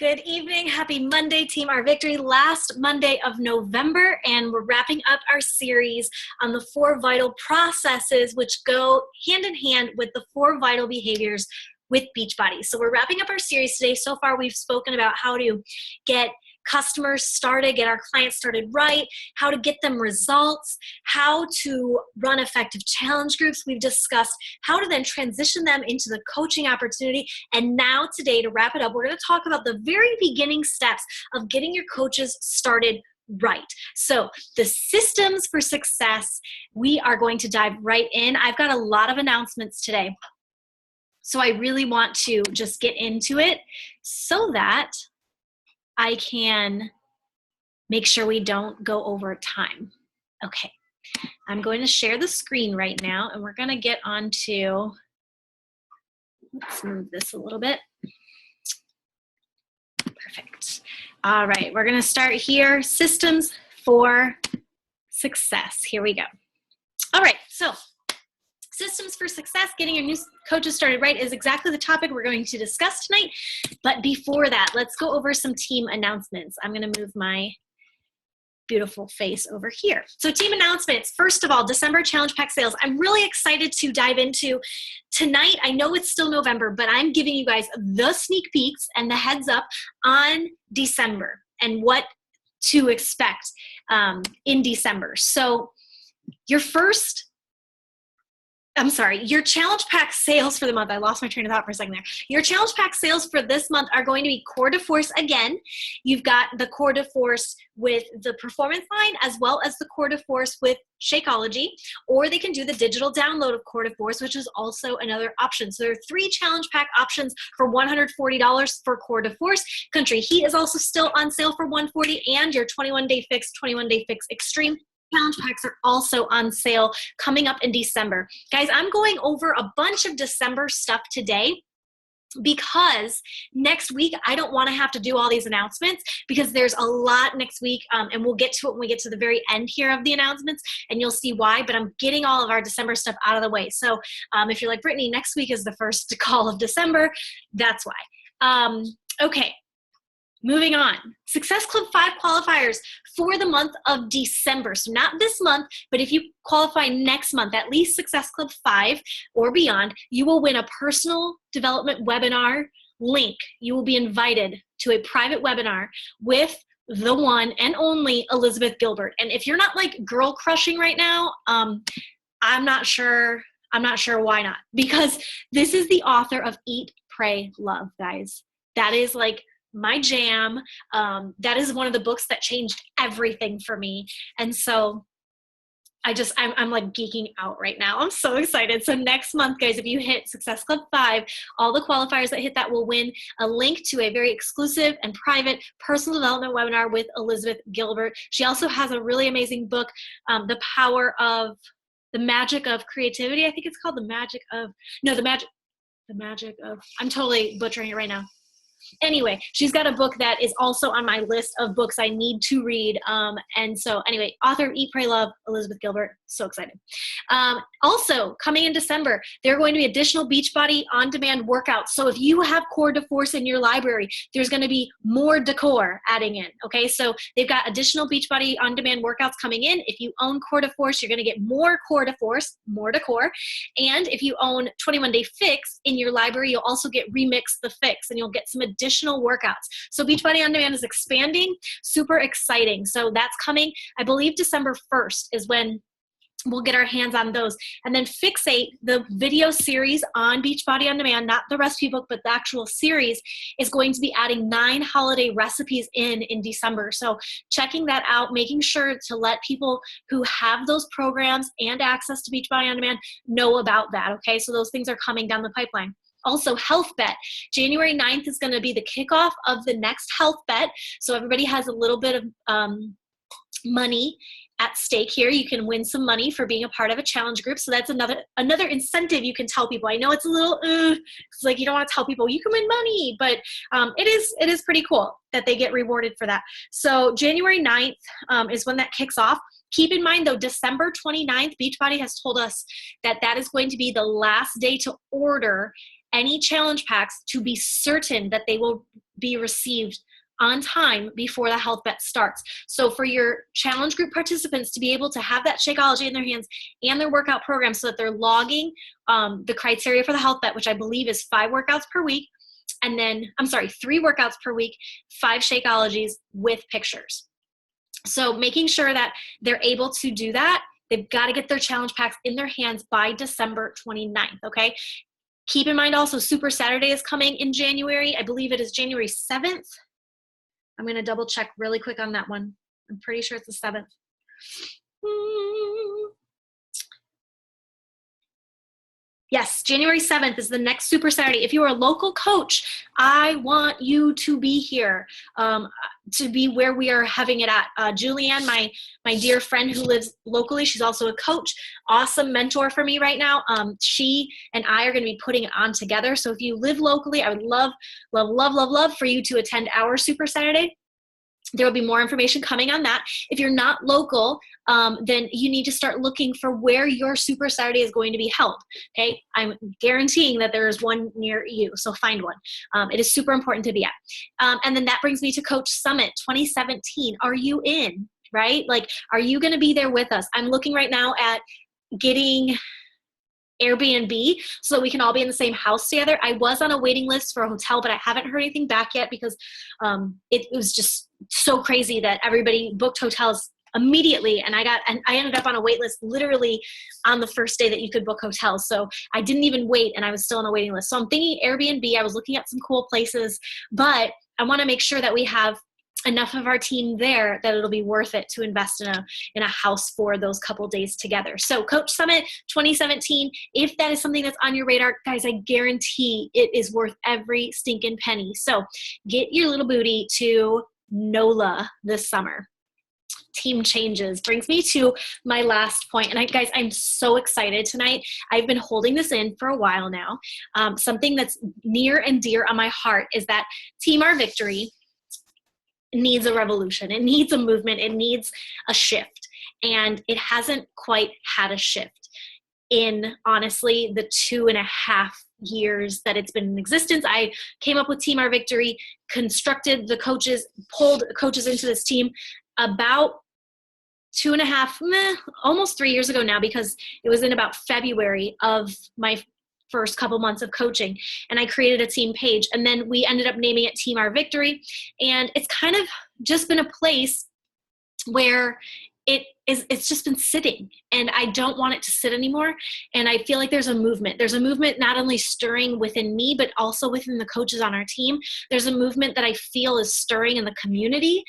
Good evening. Happy Monday, Team Our Victory. Last Monday of November, and we're wrapping up our series on the 4 vital processes which go hand in hand with the 4 vital behaviors with Beachbody. So we're wrapping up our series today. So far, we've spoken about how to get customers started, get our clients started right, how to get them results, how to run effective challenge groups. We've discussed how to then transition them into the coaching opportunity. And now today, to wrap it up, we're going to talk about the very beginning steps of getting your coaches started right. So the systems for success, we are going to dive right in. I've got a lot of announcements today. So I really want to just get into it so that I can make sure we don't go over time. Okay, I'm going to share the screen right now, and we're going to get on to, let's move this a little bit. Perfect. All right, we're going to start here. Systems for success. Here we go. All right, so systems for success, getting your new coaches started right is exactly the topic we're going to discuss tonight. But before that, let's go over some team announcements. I'm going to move my beautiful face over here. So team announcements. First of all, December Challenge Pack sales. I'm really excited to dive into tonight. I know it's still November, but I'm giving you guys the sneak peeks and the heads up on December and what to expect in December. So your challenge pack sales for the month, I lost my train of thought for a second there. Your challenge pack sales for this month are going to be Core de Force again. You've got the Core de Force with the performance line as well as the Core de Force with Shakeology, or they can do the digital download of Core de Force, which is also another option. So there are 3 challenge pack options for $140 for Core de Force. Country Heat is also still on sale for $140, and your 21-day fix, 21-day fix extreme challenge packs are also on sale coming up in December. Guys, I'm going over a bunch of December stuff today because next week I don't want to have to do all these announcements because there's a lot next week, and we'll get to it when we get to the very end here of the announcements, and you'll see why, but I'm getting all of our December stuff out of the way. So if you're like, Brittany, next week is the first call of December, that's why. Okay. Moving on, Success Club 5 qualifiers for the month of December. So not this month, but if you qualify next month, at least Success Club 5 or beyond, you will win a personal development webinar link. You will be invited to a private webinar with the one and only Elizabeth Gilbert. And if you're not like girl crushing right now, I'm not sure why not, because this is the author of Eat, Pray, Love, guys. That is like my jam. That is one of the books that changed everything for me. And so I'm like geeking out right now. I'm so excited. So next month, guys, if you hit Success Club 5, all the qualifiers that hit that will win a link to a very exclusive and private personal development webinar with Elizabeth Gilbert. She also has a really amazing book, The Magic of Creativity. I think it's called The Magic of, I'm totally butchering it right now. Anyway, she's got a book that is also on my list of books I need to read. And so anyway, author of Eat, Pray, Love, Elizabeth Gilbert. So excited. Also, coming in December, there are going to be additional Beachbody on-demand workouts. So if you have Core de Force in your library, there's going to be more decor adding in. Okay, so they've got additional Beachbody on-demand workouts coming in. If you own Core de Force, you're going to get more Core de Force, more decor. And if you own 21-day fix in your library, you'll also get Remix the Fix, and you'll get some additional workouts. So Beachbody On Demand is expanding, super exciting. So that's coming, I believe December 1st is when we'll get our hands on those. And then Fixate, the video series on Beachbody On Demand, not the recipe book, but the actual series, is going to be adding 9 holiday recipes in December. So checking that out, making sure to let people who have those programs and access to Beachbody On Demand know about that, okay? So those things are coming down the pipeline. Also, Health Bet. January 9th is going to be the kickoff of the next Health Bet. So everybody has a little bit of money at stake here. You can win some money for being a part of a challenge group. So that's another incentive you can tell people. I know it's a little, it's like you don't want to tell people you can win money, but it is pretty cool that they get rewarded for that. So January 9th is when that kicks off. Keep in mind, though, December 29th, Beachbody has told us that is going to be the last day to order any challenge packs to be certain that they will be received on time before the health bet starts. So for your challenge group participants to be able to have that Shakeology in their hands and their workout program so that they're logging the criteria for the health bet, which I believe is 5 workouts per week, and then, 3 workouts per week, 5 Shakeologies with pictures. So making sure that they're able to do that, they've got to get their challenge packs in their hands by December 29th, okay? Keep in mind also Super Saturday is coming in January. I believe it is January 7th. I'm going to double check really quick on that one. I'm pretty sure it's the 7th. Yes, January 7th is the next Super Saturday. If you're a local coach, I want you to be here, to be where we are having it at. Julianne, my dear friend who lives locally, she's also a coach, awesome mentor for me right now. She and I are going to be putting it on together. So if you live locally, I would love, love, love, love, love for you to attend our Super Saturday. There will be more information coming on that. If you're not local, then you need to start looking for where your Super Saturday is going to be held. Okay, I'm guaranteeing that there is one near you, so find one. It is super important to be at. And then that brings me to Coach Summit 2017. Are you in? Right? Like, are you going to be there with us? I'm looking right now at getting Airbnb so that we can all be in the same house together. I was on a waiting list for a hotel, but I haven't heard anything back yet because it was just so crazy that everybody booked hotels immediately, and I ended up on a wait list literally on the first day that you could book hotels. So I didn't even wait, and I was still on a waiting list. So I'm thinking Airbnb. I was looking at some cool places, but I want to make sure that we have enough of our team there that it'll be worth it to invest in a house for those couple days together. So Coach Summit 2017, if that is something that's on your radar, guys, I guarantee it is worth every stinking penny. So get your little booty to NOLA this summer. Team changes brings me to my last point. And guys, I'm so excited tonight. I've been holding this in for a while now. Something that's near and dear on my heart is that Team Our Victory needs a revolution. It needs a movement. It needs a shift. And it hasn't quite had a shift in, honestly, the 2.5 years that it's been in existence. I came up with Team Our Victory, constructed the coaches, pulled coaches into this team about 2.5, almost 3 years ago now, because it was in about February of my first couple months of coaching, and I created a team page, and then we ended up naming it Team Our Victory. And it's kind of just been a place where it's just been sitting, and I don't want it to sit anymore. And I feel like there's a movement not only stirring within me, but also within the coaches on our team. There's a movement that I feel is stirring in the community,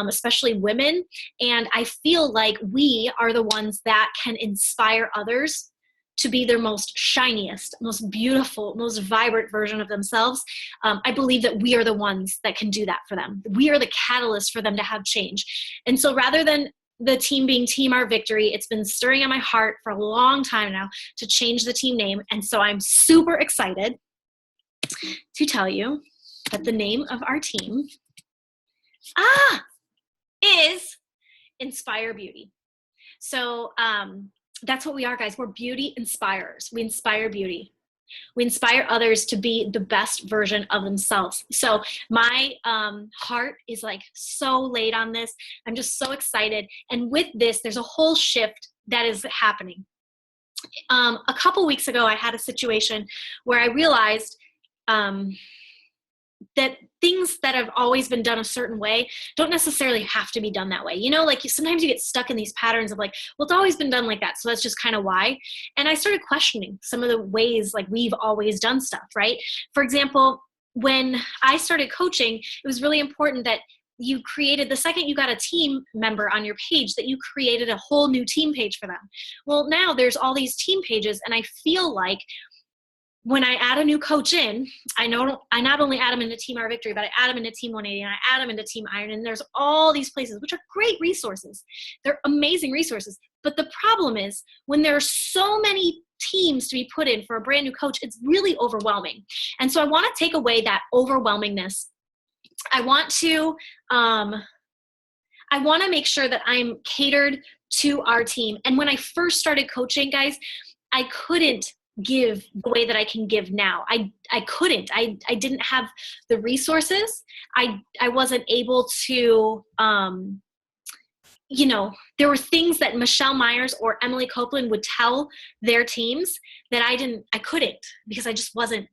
especially women. And I feel like we are the ones that can inspire others to be their most shiniest, most beautiful, most vibrant version of themselves. I believe that we are the ones that can do that for them. We are the catalyst for them to have change. And so rather than the team being Team Our Victory, it's been stirring in my heart for a long time now to change the team name. And so I'm super excited to tell you that the name of our team is Inspire Beauty. So that's what we are, guys. We're beauty inspirers. We inspire beauty. We inspire others to be the best version of themselves. So my heart is like so laid on this. I'm just so excited. And with this, there's a whole shift that is happening. A couple weeks ago, I had a situation where I realized that things that have always been done a certain way don't necessarily have to be done that way. You know, like sometimes you get stuck in these patterns of like, well, it's always been done like that, so that's just kind of why. And I started questioning some of the ways like we've always done stuff, right? For example, when I started coaching, it was really important that you created, the second you got a team member on your page, that you created a whole new team page for them. Well, now there's all these team pages, and I feel like when I add a new coach in, I not only add them into Team Our Victory, but I add them into Team 180, and I add them into Team Iron, and there's all these places, which are great resources. They're amazing resources. But the problem is when there are so many teams to be put in for a brand new coach, it's really overwhelming. And so I want to take away that overwhelmingness. I want to make sure that I'm catered to our team. And when I first started coaching, guys, I couldn't give the way that I can give now. I couldn't. I didn't have the resources. I wasn't able to, there were things that Michelle Myers or Emily Copeland would tell their teams that I couldn't, because I just wasn't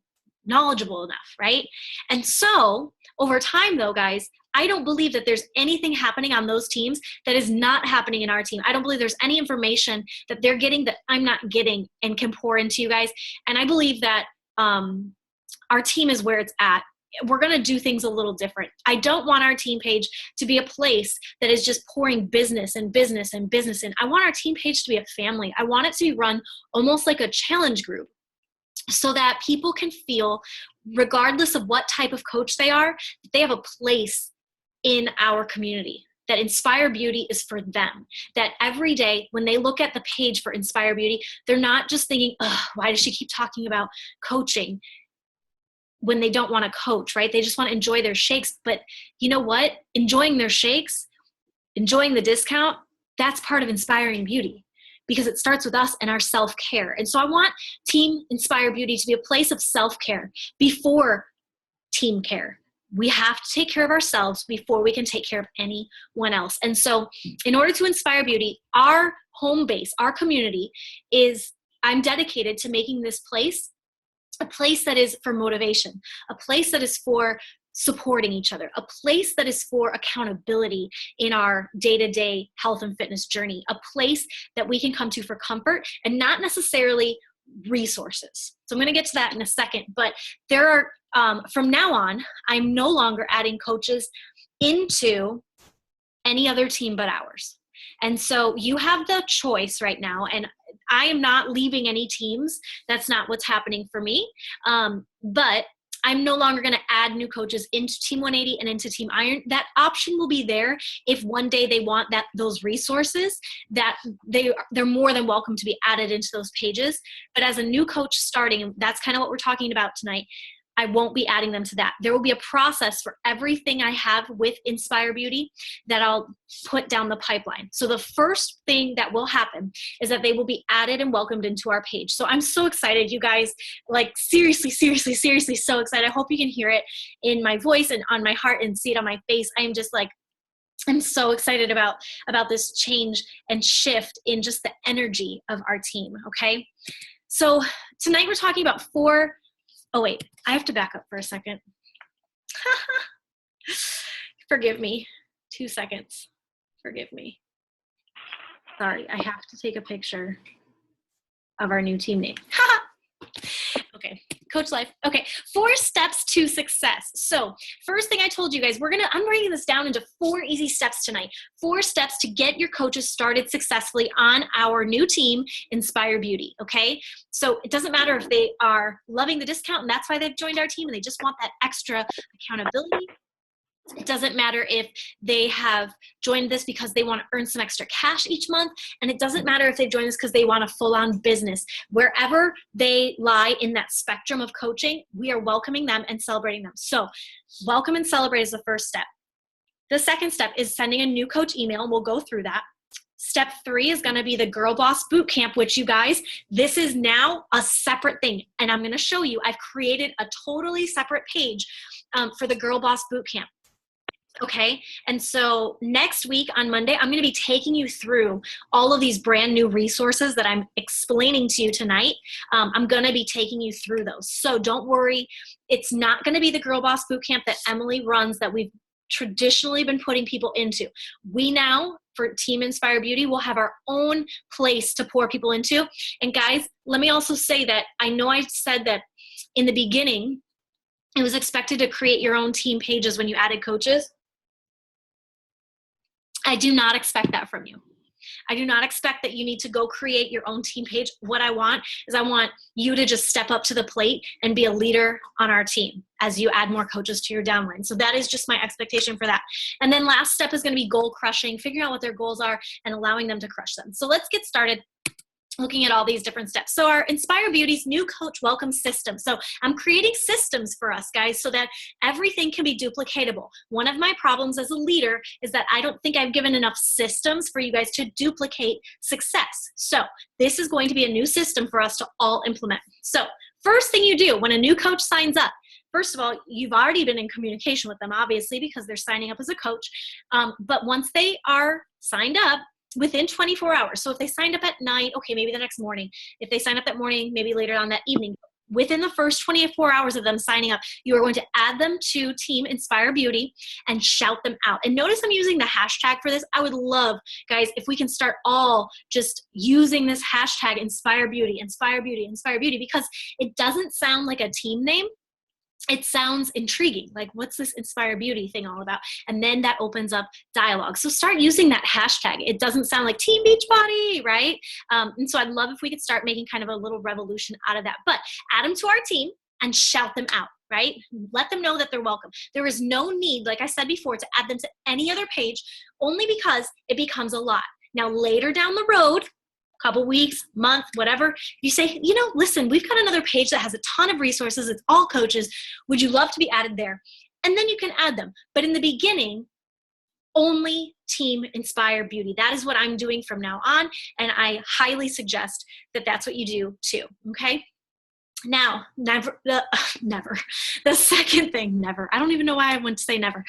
knowledgeable enough, right? And so over time though, guys, I don't believe that there's anything happening on those teams that is not happening in our team. I don't believe there's any information that they're getting that I'm not getting and can pour into you guys. And I believe that our team is where it's at. We're going to do things a little different. I don't want our team page to be a place that is just pouring business and business and business in. I want our team page to be a family. I want it to be run almost like a challenge group, so that people can feel, regardless of what type of coach they are, that they have a place in our community, that Inspire Beauty is for them, that every day when they look at the page for Inspire Beauty, they're not just thinking, oh, why does she keep talking about coaching when they don't want to coach, right? They just want to enjoy their shakes. But you know what? Enjoying their shakes, enjoying the discount, that's part of Inspiring Beauty, because it starts with us and our self-care. And so I want Team Inspire Beauty to be a place of self-care before team care. We have to take care of ourselves before we can take care of anyone else. And so in order to Inspire Beauty, our home base, our community is, I'm dedicated to making this place a place that is for motivation, a place that is for supporting each other, a place that is for accountability in our day-to-day health and fitness journey, a place that we can come to for comfort and not necessarily resources. So I'm going to get to that in a second, but there are, from now on, I'm no longer adding coaches into any other team but ours. And so you have the choice right now, and I am not leaving any teams. That's not what's happening for me. But I'm no longer going to add new coaches into Team 180 and into Team Iron. That option will be there if one day they want those resources, that they're more than welcome to be added into those pages. But as a new coach starting, and that's kind of what we're talking about tonight, I won't be adding them to that. There will be a process for everything I have with Inspire Beauty that I'll put down the pipeline. So the first thing that will happen is that they will be added and welcomed into our page. So I'm so excited, you guys, like seriously so excited. I hope you can hear it in my voice and on my heart and see it on my face. I am just like, I'm so excited about this change and shift in just the energy of our team, okay? So tonight we're talking about oh wait, I have to back up for a second. Forgive me. 2 seconds. Forgive me. Sorry, I have to take a picture of our new team name. Okay, Coach Life. Okay, 4 steps to success. So first thing I told you guys, I'm breaking this down into 4 easy steps tonight. 4 steps to get your coaches started successfully on our new team, Inspire Beauty, okay? So it doesn't matter if they are loving the discount and that's why they've joined our team and they just want that extra accountability. It doesn't matter if they have joined this because they want to earn some extra cash each month. And it doesn't matter if they've joined this because they want a full-on business. Wherever they lie in that spectrum of coaching, we are welcoming them and celebrating them. So welcome and celebrate is the first step. The second step is sending a new coach email, and we'll go through that. Step 3 is going to be the Girl Boss Bootcamp, which you guys, this is now a separate thing. And I'm going to show you, I've created a totally separate page for the Girl Boss Bootcamp. Okay, and so next week on Monday, I'm going to be taking you through all of these brand new resources that I'm explaining to you tonight. I'm going to be taking you through those. So don't worry, it's not going to be the Girl Boss Bootcamp that Emily runs that we've traditionally been putting people into. We now, for Team Inspire Beauty, will have our own place to pour people into. And guys, let me also say that I know I said that in the beginning, it was expected to create your own team pages when you added coaches. I do not expect that from you. I do not expect that you need to go create your own team page. What I want is I want you to just step up to the plate and be a leader on our team as you add more coaches to your downline. So that is just my expectation for that. And then last step is going to be goal crushing, figuring out what their goals are and allowing them to crush them. So let's get started. looking at all these different steps. So our Inspire Beauty's new coach welcome system. So I'm creating systems for us guys so that everything can be duplicatable. One of my problems as a leader is that I don't think I've given enough systems for you guys to duplicate success. So this is going to be a new system for us to all implement. So first thing you do when a new coach signs up, first of all, you've already been in communication with them, obviously, because they're signing up as a coach. But once they are signed up, within 24 hours. So if they signed up at night, okay, maybe the next morning. If they sign up that morning, maybe later on that evening. Within the first 24 hours of them signing up, you are going to add them to Team Inspire Beauty and shout them out. And notice I'm using the hashtag for this. I would love, guys, if we can start all just using this hashtag Inspire Beauty, Inspire Beauty, Inspire Beauty, because it doesn't sound like a team name. It sounds intriguing, like what's this Inspire Beauty thing all about? And then that opens up dialogue. So start using that hashtag. It doesn't sound like Team Beachbody, right? And so I'd love if we could start making kind of a little revolution out of that. But add them to our team and shout them out, right? Let them know that they're welcome. There is no need, like I said before, to add them to any other page, only because it becomes a lot. Now later down the road, couple weeks, month, whatever, you say, you know, listen, we've got another page that has a ton of resources. It's all coaches. Would you love to be added there? And then you can add them. But in the beginning, only Team Inspire Beauty. That is what I'm doing from now on. And I highly suggest that that's what you do too. Okay. Now, never. The second thing, never. I don't even know why I went to say never.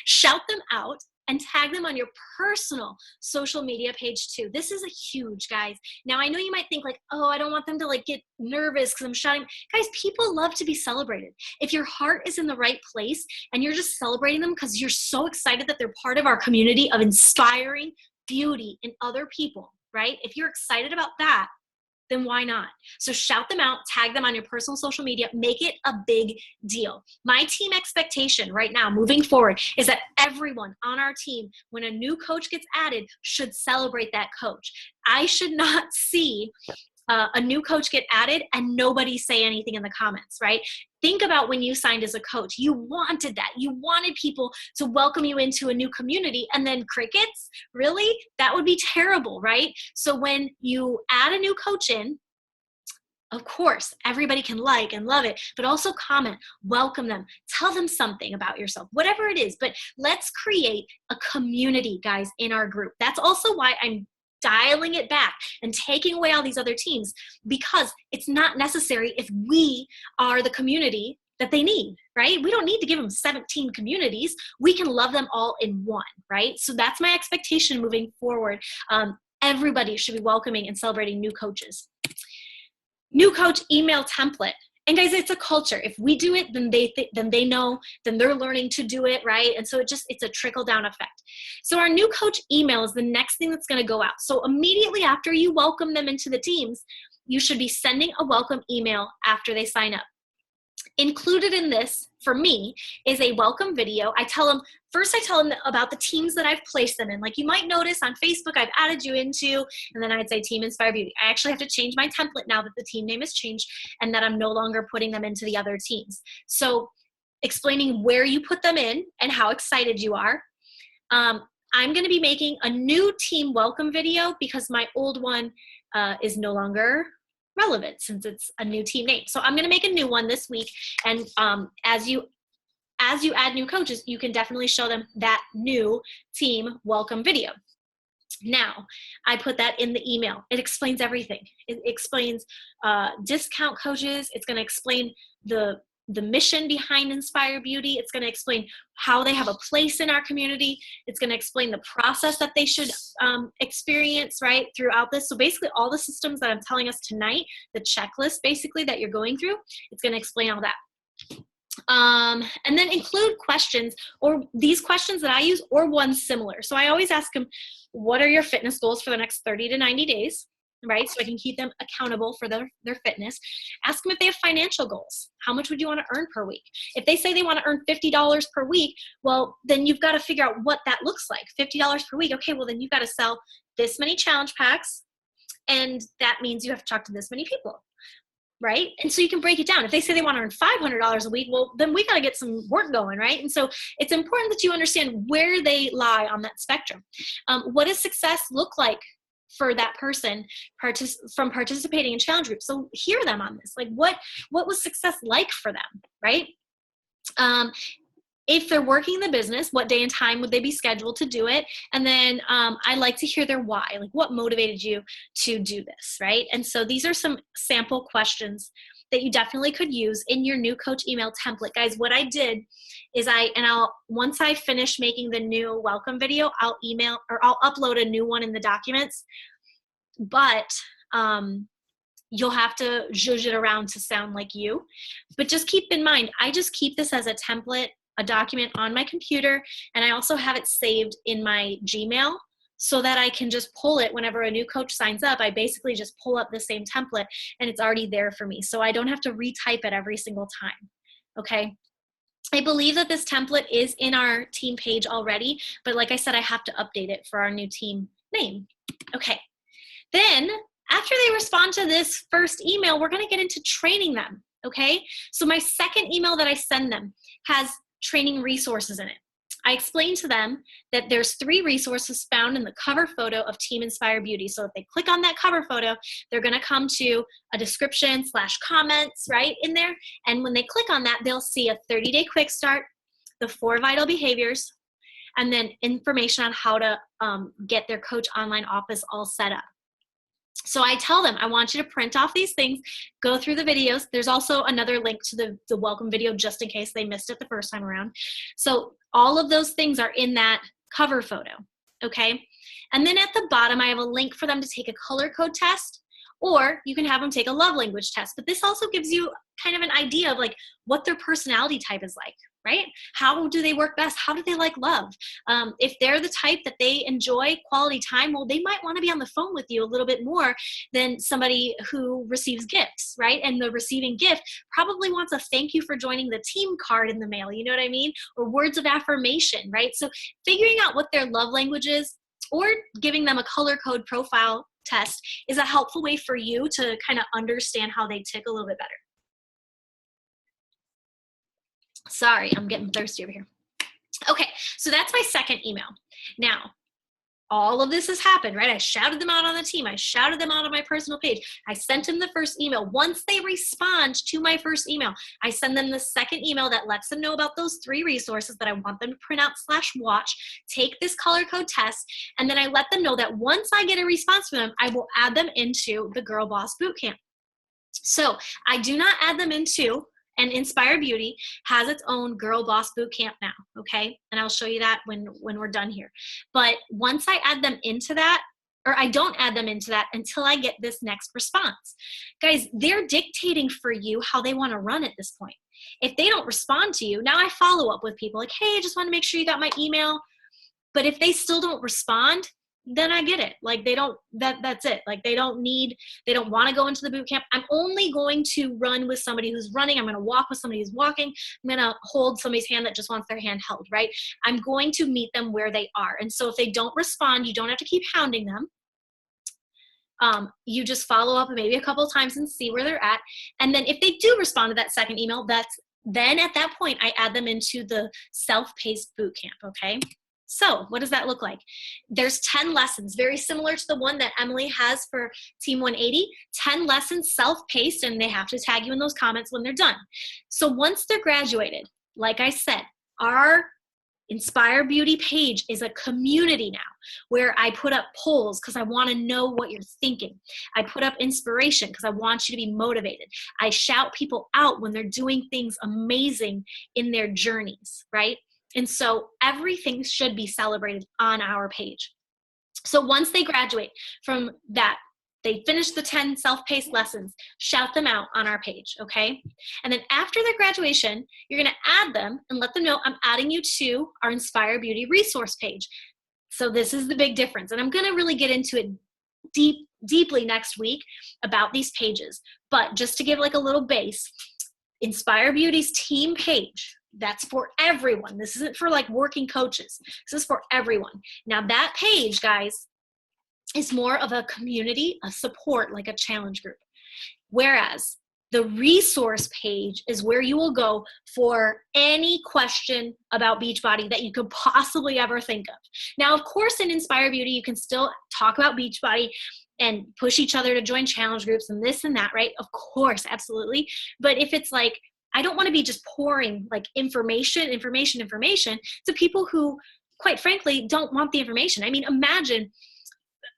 Shout them out and tag them on your personal social media page too. This is a huge, guys. Now, I know you might think like, oh, I don't want them to like get nervous because I'm shouting. Guys, people love to be celebrated. If your heart is in the right place and you're just celebrating them because you're so excited that they're part of our community of inspiring beauty in other people, right? If you're excited about that, then why not? So shout them out, tag them on your personal social media, make it a big deal. My team expectation right now, moving forward, is that everyone on our team, when a new coach gets added, should celebrate that coach. I should not see a new coach get added and nobody say anything in the comments, right? Think about when you signed as a coach. You wanted that. You wanted people to welcome you into a new community, and then crickets? Really? That would be terrible, right? So when you add a new coach in, of course, everybody can like and love it, but also comment, welcome them, tell them something about yourself, whatever it is. But let's create a community, guys, in our group. That's also why I'm dialing it back and taking away all these other teams, because it's not necessary if we are the community that they need, right? We don't need to give them 17 communities. We can love them all in one, right? So that's my expectation moving forward. Everybody should be welcoming and celebrating new coaches. New coach email template. And guys, it's a culture. If we do it, then they know, then they're learning to do it, right? And so it's a trickle down effect. So our new coach email is the next thing that's going to go out. So immediately after you welcome them into the teams, you should be sending a welcome email after they sign up. Included in this, for me, is a welcome video. I tell them about the teams that I've placed them in. Like you might notice on Facebook, I've added you into, and then I'd say Team Inspire Beauty. I actually have to change my template now that the team name has changed and that I'm no longer putting them into the other teams. So explaining where you put them in and how excited you are. I'm going to be making a new team welcome video because my old one is no longer relevant since it's a new team name. So I'm going to make a new one this week. And as you add new coaches, you can definitely show them that new team welcome video. Now, I put that in the email. It explains everything. It explains discount coaches. It's going to explain the mission behind Inspire Beauty. It's going to explain how they have a place in our community. It's going to explain the process that they should experience, right, throughout this. So basically all the systems that I'm telling us tonight, the checklist basically that you're going through, it's going to explain all that. And then include questions, or these questions that I use, or one similar. So I always ask them, what are your fitness goals for the next 30 to 90 days? Right? So I can keep them accountable for their fitness. Ask them if they have financial goals. How much would you want to earn per week? If they say they want to earn $50 per week, well, then you've got to figure out what that looks like. $50 per week. Okay, well, then you've got to sell this many challenge packs, and that means you have to talk to this many people. Right? And so you can break it down. If they say they want to earn $500 a week, well, then we got to get some work going, right? And so it's important that you understand where they lie on that spectrum. What does success look like for that person from participating in challenge groups. So hear them on this. Like what was success like for them, right? If they're working the business, what day and time would they be scheduled to do it? And then I like to hear their why, like what motivated you to do this, right? And so these are some sample questions that you definitely could use in your new coach email template. Guys, what I did is once I finish making the new welcome video, I'll upload a new one in the documents, but you'll have to zhuzh it around to sound like you. But just keep in mind, I just keep this as a template, a document on my computer, and I also have it saved in my Gmail so that I can just pull it whenever a new coach signs up. I basically just pull up the same template and it's already there for me. So I don't have to retype it every single time, okay? I believe that this template is in our team page already, but like I said, I have to update it for our new team name. Okay, then after they respond to this first email, we're gonna get into training them, okay? So my second email that I send them has training resources in it. I explained to them that there's 3 resources found in the cover photo of Team Inspire Beauty. So if they click on that cover photo, they're gonna come to a description / comments right in there. And when they click on that, they'll see a 30-day quick start, the 4 vital behaviors, and then information on how to get their Coach Online office all set up. So I tell them, I want you to print off these things, go through the videos. There's also another link to the welcome video just in case they missed it the first time around. So all of those things are in that cover photo, okay? And then at the bottom, I have a link for them to take a color code test, or you can have them take a love language test. But this also gives you kind of an idea of like what their personality type is like, right? How do they work best? How do they like love? If they're the type that they enjoy quality time, well, they might want to be on the phone with you a little bit more than somebody who receives gifts, right? And the receiving gift probably wants a thank you for joining the team card in the mail, you know what I mean? Or words of affirmation, right? So figuring out what their love language is or giving them a color code profile test is a helpful way for you to kind of understand how they tick a little bit better. Sorry, I'm getting thirsty over here. Okay, so that's my second email. Now, all of this has happened, right? I shouted them out on the team. I shouted them out on my personal page. I sent them the first email. Once they respond to my first email, I send them the second email that lets them know about those 3 resources that I want them to print out / watch, take this color code test, and then I let them know that once I get a response from them, I will add them into the Girl Boss Bootcamp. So I do not add them into, and Inspire Beauty has its own Girl Boss Bootcamp now, okay? And I'll show you that when we're done here. But once I add them into that, or I don't add them into that until I get this next response. Guys, they're dictating for you how they want to run at this point. If they don't respond to you, now I follow up with people like, hey, I just want to make sure you got my email. But if they still don't respond, then I get it. Like that's it. Like they don't want to go into the boot camp. I'm only going to run with somebody who's running. I'm going to walk with somebody who's walking. I'm going to hold somebody's hand that just wants their hand held, right? I'm going to meet them where they are. And so if they don't respond, you don't have to keep hounding them. You just follow up maybe a couple of times and see where they're at. And then if they do respond to that second email, then at that point, I add them into the self-paced boot camp, okay? So what does that look like? There's 10 lessons, very similar to the one that Emily has for Team 180, 10 lessons self-paced, and they have to tag you in those comments when they're done. So once they're graduated, like I said, our Inspire Beauty page is a community now where I put up polls because I want to know what you're thinking. I put up inspiration because I want you to be motivated. I shout people out when they're doing things amazing in their journeys, right? And so everything should be celebrated on our page. So once they graduate from that, they finish the 10 self-paced lessons, shout them out on our page, okay? And then after their graduation, you're gonna add them and let them know I'm adding you to our Inspire Beauty resource page. So this is the big difference. And I'm gonna really get into it deeply next week about these pages. But just to give like a little base, Inspire Beauty's team page, that's for everyone. This isn't for like working coaches. This is for everyone. Now that page, guys, is more of a community, a support, like a challenge group. Whereas The resource page is where you will go for any question about Beachbody that you could possibly ever think of. Now, of course, in Inspire Beauty, you can still talk about Beachbody and push each other to join challenge groups and this and that, right? Of course, absolutely. But if it's like, I don't want to be just pouring like information to people who, quite frankly, don't want the information. I mean, imagine,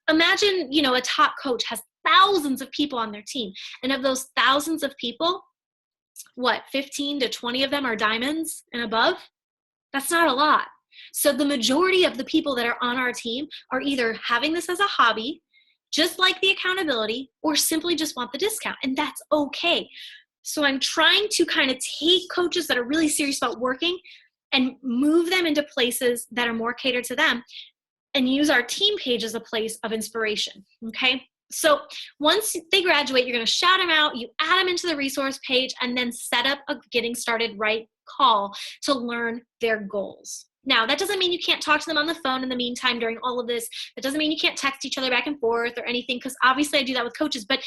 a top coach has thousands of people on their team. And of those thousands of people, 15 to 20 of them are diamonds and above? That's not a lot. So the majority of the people that are on our team are either having this as a hobby, just like the accountability, or simply just want the discount. And that's okay. So I'm trying to kind of take coaches that are really serious about working and move them into places that are more catered to them and use our team page as a place of inspiration, okay? So once they graduate, you're gonna shout them out, you add them into the resource page, and then set up a getting started right call to learn their goals. Now, that doesn't mean you can't talk to them on the phone in the meantime during all of this. That doesn't mean you can't text each other back and forth or anything, because obviously I do that with coaches, but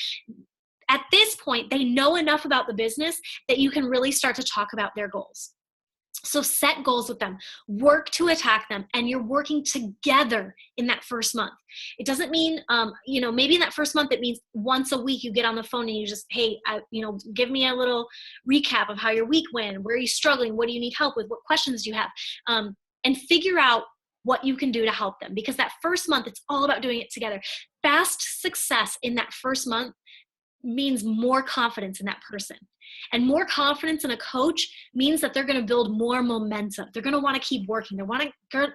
at this point, they know enough about the business that you can really start to talk about their goals. So set goals with them, work to attack them, and you're working together in that first month. It doesn't mean, maybe in that first month, it means once a week you get on the phone and you just, hey, give me a little recap of how your week went. Where are you struggling? What do you need help with? What questions do you have? And figure out what you can do to help them, because that first month, it's all about doing it together. Fast success in that first month means more confidence in that person. And more confidence in a coach means that they're going to build more momentum. They're going to want to keep working. They're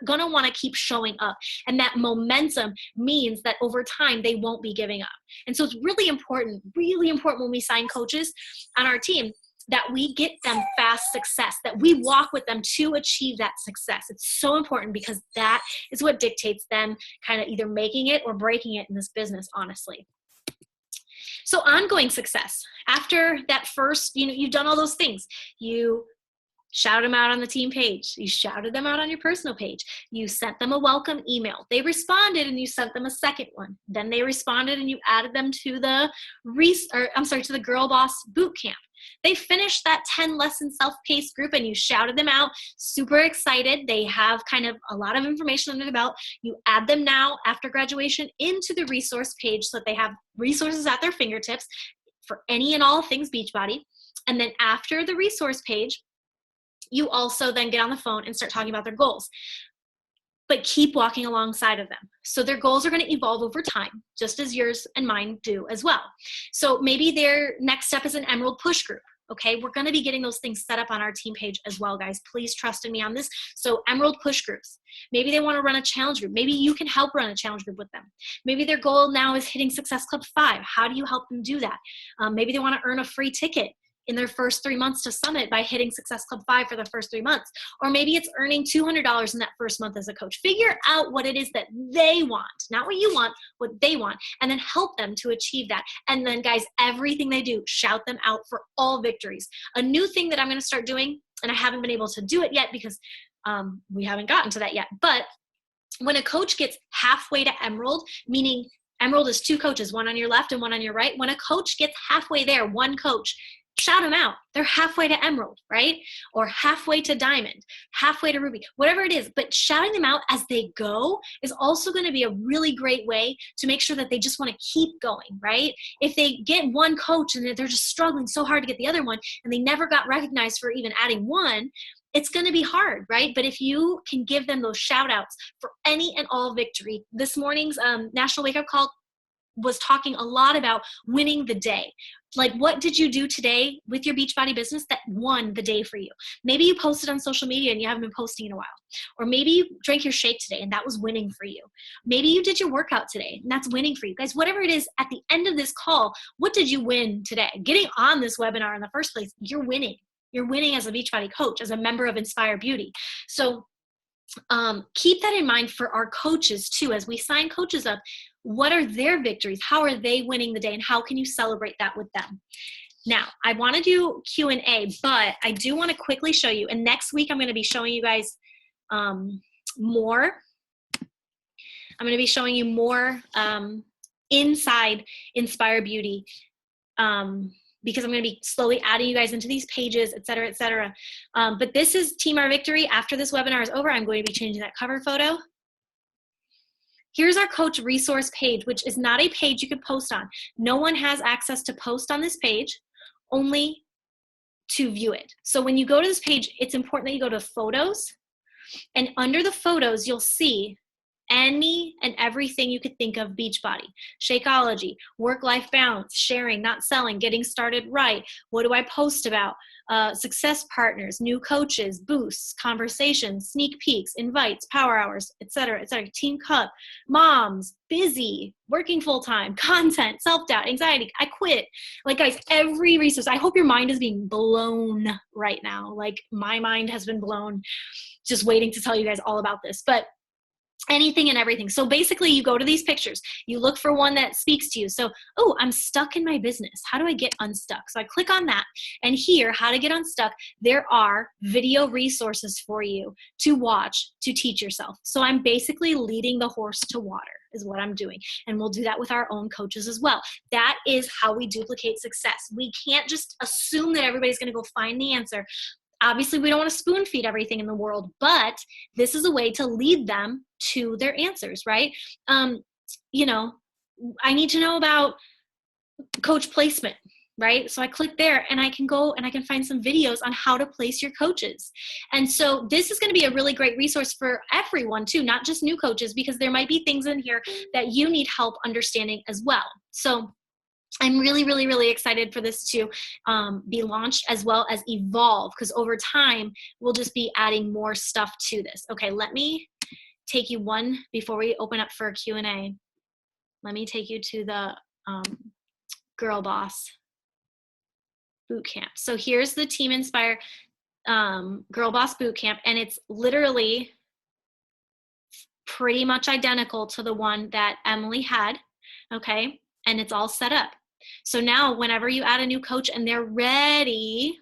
going to want to keep showing up. And that momentum means that over time, they won't be giving up. And so it's really important when we sign coaches on our team that we get them fast success, that we walk with them to achieve that success. It's so important, because that is what dictates them kind of either making it or breaking it in this business, honestly. So ongoing success. After that first, you've done all those things. You shout them out on the team page. You shouted them out on your personal page. You sent them a welcome email. They responded and you sent them a second one. Then they responded and you added them to the Girl Boss Bootcamp. They finished that 10-lesson self-paced group and you shouted them out, super excited. They have kind of a lot of information under the belt. You add them now after graduation into the resource page so that they have resources at their fingertips for any and all things Beachbody. And then after the resource page, you also then get on the phone and start talking about their goals. But keep walking alongside of them. So their goals are going to evolve over time, just as yours and mine do as well. So maybe their next step is an Emerald Push group. Okay, we're going to be getting those things set up on our team page as well, guys. Please trust in me on this. So Emerald Push groups. Maybe they want to run a challenge group. Maybe you can help run a challenge group with them. Maybe their goal now is hitting Success Club 5. How do you help them do that? Maybe they want to earn a free ticket in their first 3 months to Summit by hitting Success Club 5 for the first 3 months. Or maybe it's earning $200 in that first month as a coach. Figure out what it is that they want, not what you want, what they want, and then help them to achieve that. And then guys, everything they do, shout them out for all victories. A new thing that I'm gonna start doing, and I haven't been able to do it yet because we haven't gotten to that yet, but when a coach gets halfway to Emerald, meaning Emerald is 2 coaches, one on your left and one on your right. When a coach gets halfway there, one coach, shout them out. They're halfway to Emerald, right? Or halfway to Diamond, halfway to Ruby, whatever it is. But shouting them out as they go is also going to be a really great way to make sure that they just want to keep going, right? If they get one coach and they're just struggling so hard to get the other one and they never got recognized for even adding one, it's going to be hard, right? But if you can give them those shout outs for any and all victory, this morning's National Wake Up Call was talking a lot about winning the day. Like, what did you do today with your Beachbody business that won the day for you? Maybe you posted on social media and you haven't been posting in a while. Or maybe you drank your shake today and that was winning for you. Maybe you did your workout today and that's winning for you. Guys, whatever it is, at the end of this call, what did you win today? Getting on this webinar in the first place, you're winning. You're winning as a Beachbody coach, as a member of Inspire Beauty. So keep that in mind for our coaches too. As we sign coaches up, what are their victories? How are they winning the day? And how can you celebrate that with them? Now, I want to do Q&A, but I do want to quickly show you. And next week, I'm going to be showing you guys more. I'm going to be showing you more inside Inspire Beauty. because I'm going to be slowly adding you guys into these pages, et cetera, et cetera. But this is Team Our Victory. After this webinar is over, I'm going to be changing that cover photo. Here's our coach resource page, which is not a page you could post on. No one has access to post on this page, only to view it. So when you go to this page, it's important that you go to photos, and under the photos, you'll see any and everything you could think of Beachbody, Shakeology, work-life balance, sharing, not selling, getting started right, what do I post about, success partners, new coaches, boosts, conversations, sneak peeks, invites, power hours, etc., team cup, moms, busy, working full-time, content, self-doubt, anxiety, I quit. Like guys, every resource, I hope your mind is being blown right now. Like my mind has been blown just waiting to tell you guys all about this. But anything and everything. So basically you go to these pictures, you look for one that speaks to you. So, oh, I'm stuck in my business. How do I get unstuck? So I click on that, and here, how to get unstuck, there are video resources for you to watch to teach yourself. So I'm basically leading the horse to water is what I'm doing. And we'll do that with our own coaches as well. That is how we duplicate success. We can't just assume that everybody's going to go find the answer. Obviously, we don't want to spoon feed everything in the world, but this is a way to lead them to their answers, right? You know, I need to know about coach placement, right? So I click there, and I can go and I can find some videos on how to place your coaches. And so this is going to be a really great resource for everyone too, not just new coaches, because there might be things in here that you need help understanding as well. So I'm really, really, really excited for this to be launched as well as evolve, because over time, we'll just be adding more stuff to this. Okay, let me take you one, before we open up for a Q&A, let me take you to the Girl Boss Bootcamp. So here's the Team Inspire Girl Boss Bootcamp, and it's literally pretty much identical to the one that Emily had, okay? And it's all set up. So now whenever you add a new coach and they're ready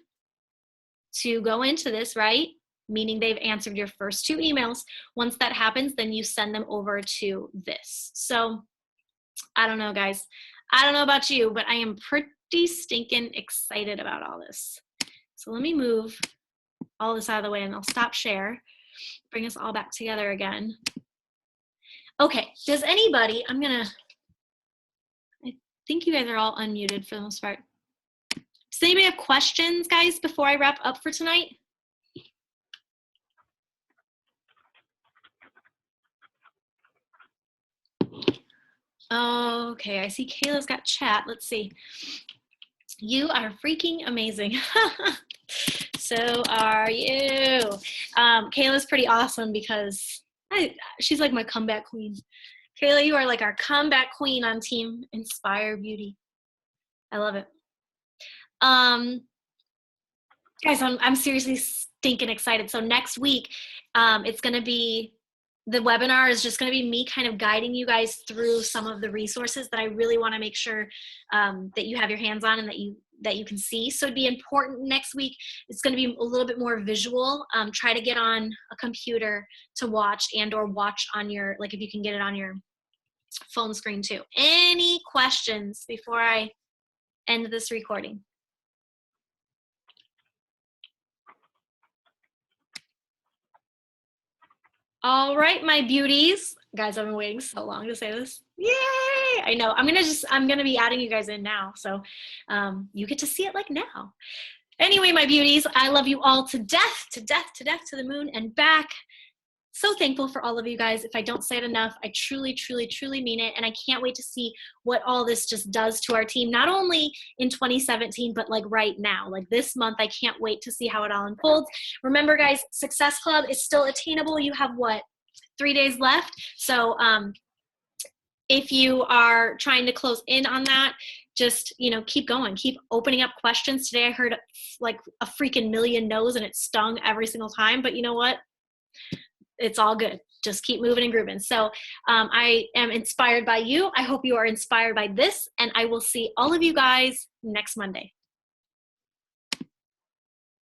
to go into this, right? Meaning they've answered your first 2 emails. Once that happens, then you send them over to this. So I don't know, guys. I don't know about you, but I am pretty stinking excited about all this. So let me move all this out of the way, and I'll stop share. Bring us all back together again. Okay, does anybody, I think you guys are all unmuted for the most part. Does anybody have questions, guys, before I wrap up for tonight? Okay, I see Kayla's got chat. Let's see. You are freaking amazing. So are you. Kayla's pretty awesome because she's like my comeback queen. Kayla, you are like our comeback queen on Team Inspire Beauty. I love it. Guys, I'm seriously stinking excited. So next week, it's going to be, the webinar is just going to be me kind of guiding you guys through some of the resources that I really want to make sure that you have your hands on and that you can see. So it'd be important next week. It's going to be a little bit more visual. Try to get on a computer to watch, and or watch on your, like if you can get it on your phone screen too. Any questions before I end this recording? All right, my beauties. Guys, I've been waiting so long to say this. Yay! I know. I'm going to be adding you guys in now. So you get to see it like now. Anyway, my beauties, I love you all to death, to death, to death, to the moon and back. So thankful for all of you guys. If I don't say it enough, I truly, truly, truly mean it. And I can't wait to see what all this just does to our team, not only in 2017, but like right now, like this month. I can't wait to see how it all unfolds. Remember, guys, Success Club is still attainable. You have what, 3 days left? So if you are trying to close in on that, just, keep going, keep opening up questions. Today I heard like a freaking million no's, and it stung every single time, but you know what? It's all good. Just keep moving and grooving. So I am inspired by you. I hope you are inspired by this, and I will see all of you guys next Monday.